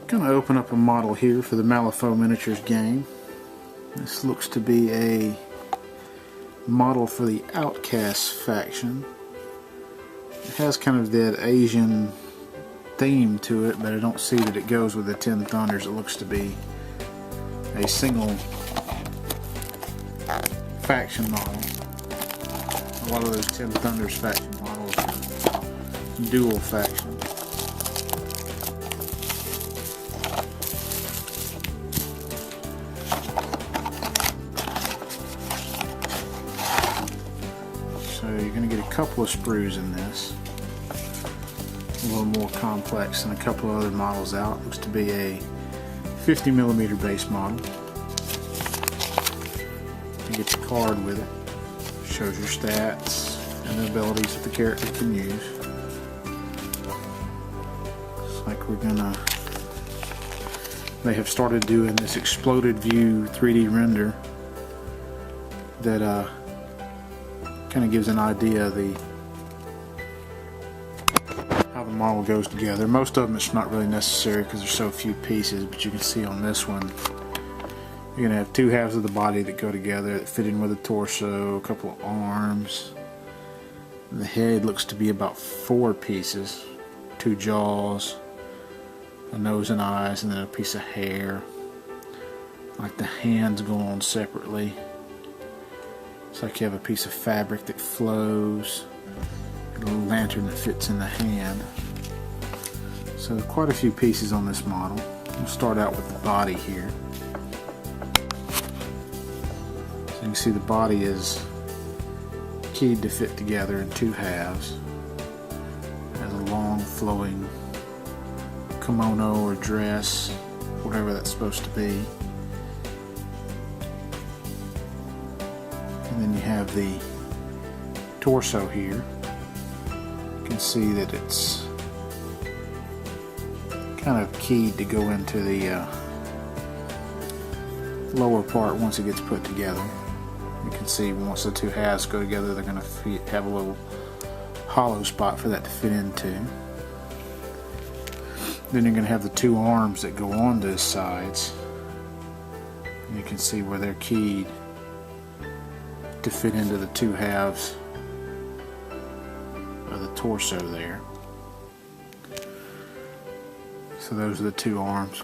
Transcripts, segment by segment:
Going to open up a model here for the Malifaux miniatures game. This looks to be a model for the Outcast faction. It has kind of that Asian theme to it, but I don't see that it goes with the 10 Thunders. It looks to be a single faction model. A lot of those 10 Thunders faction models are dual faction. So you're going to get a couple of sprues in this. A little more complex than a couple of other models out. Looks to be a 50mm base model. You get your card with it. Shows your stats and the abilities that the character can use. Looks like we're gonna. They have started doing this exploded view 3D render that kind of gives an idea of how the model goes together. Most of them it's not really necessary because there's so few pieces, but you can see on this one you're going to have two halves of the body that go together that fit in with the torso, a couple of arms. The head looks to be about 4 pieces, 2 jaws, a nose and eyes, and then a piece of hair. Like the hands go on separately. It's like you have a piece of fabric that flows, a little lantern that fits in the hand. So quite a few pieces on this model. We'll start out with the body here. So you can see the body is keyed to fit together in 2 halves. It has a long flowing kimono or dress, whatever that's supposed to be. And then you have the torso here. You can see that it's kind of keyed to go into the lower part once it gets put together. You can see once the 2 halves go together, they're going to have a little hollow spot for that to fit into. Then you're going to have the 2 arms that go on those sides. And you can see where they're keyed to fit into the 2 halves of the torso there. So those are the 2 arms.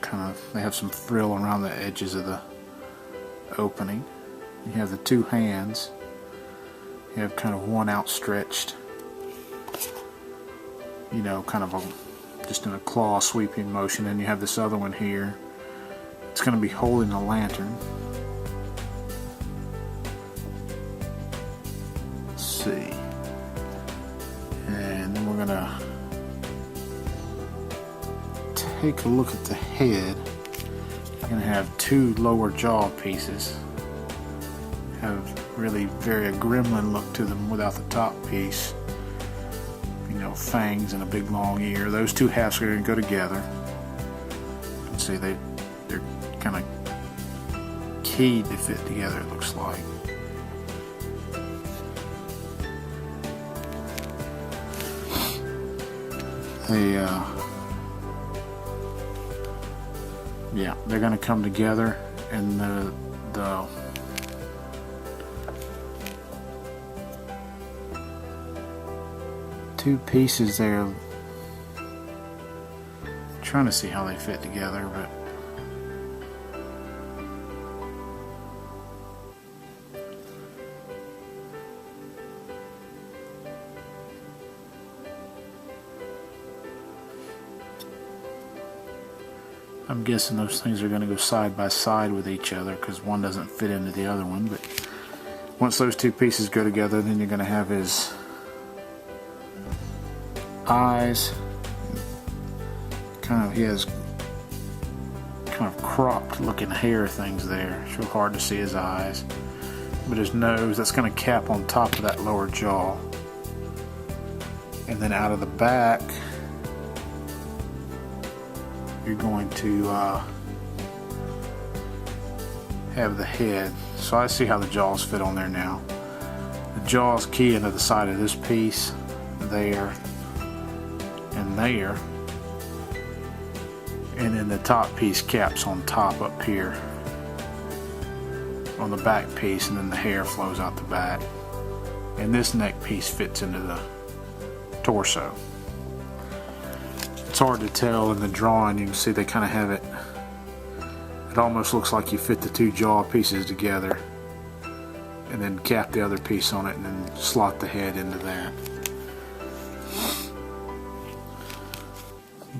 They have some frill around the edges of the opening. You have the 2 hands. You have kind of one outstretched, you know, kind of just in a claw sweeping motion, and you have this other one here. It's going to be holding a lantern. Let's see. And then we're going to take a look at the head. You're going to have 2 lower jaw pieces. Have really very a gremlin look to them without the top piece. You know, fangs and a big long ear. Those 2 halves are going to go together. You can see they're kind of keyed to fit together, it looks like. Yeah, they're going to come together, and the two pieces there. I'm trying to see how they fit together, but I'm guessing those things are going to go side by side with each other because one doesn't fit into the other one. But once those 2 pieces go together, then you're going to have his eyes. He has kind of cropped looking hair things there. It's real hard to see his eyes. But his nose, that's going to cap on top of that lower jaw. And then out of the back, you're going to have the head. So I see how the jaws fit on there now. The jaws key into the side of this piece, there, and there. And then the top piece caps on top up here on the back piece, and then the hair flows out the back. And this neck piece fits into the torso. It's hard to tell in the drawing. You can see they kind of have it. It almost looks like you fit the two jaw pieces together and then cap the other piece on it and then slot the head into that.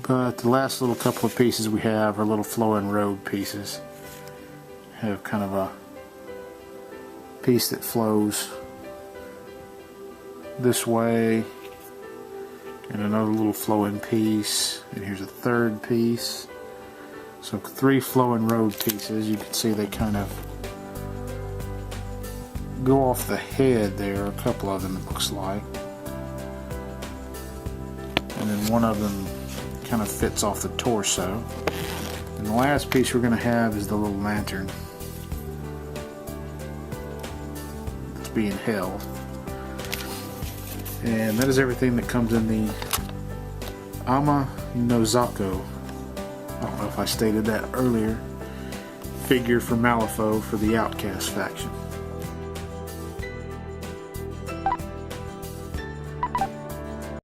But the last little couple of pieces we have are little flowing robe pieces. Have kind of a piece that flows this way, and another little flowing piece, and here's a third piece. So 3 flowing robe pieces. You can see they kind of go off the head there, a couple of them it looks like, and then one of them kind of fits off the torso. And the last piece we're going to have is the little lantern that's being held. And that is everything that comes in the Zako. I don't know if I stated that earlier. Figure for Malifaux for the Outcast faction.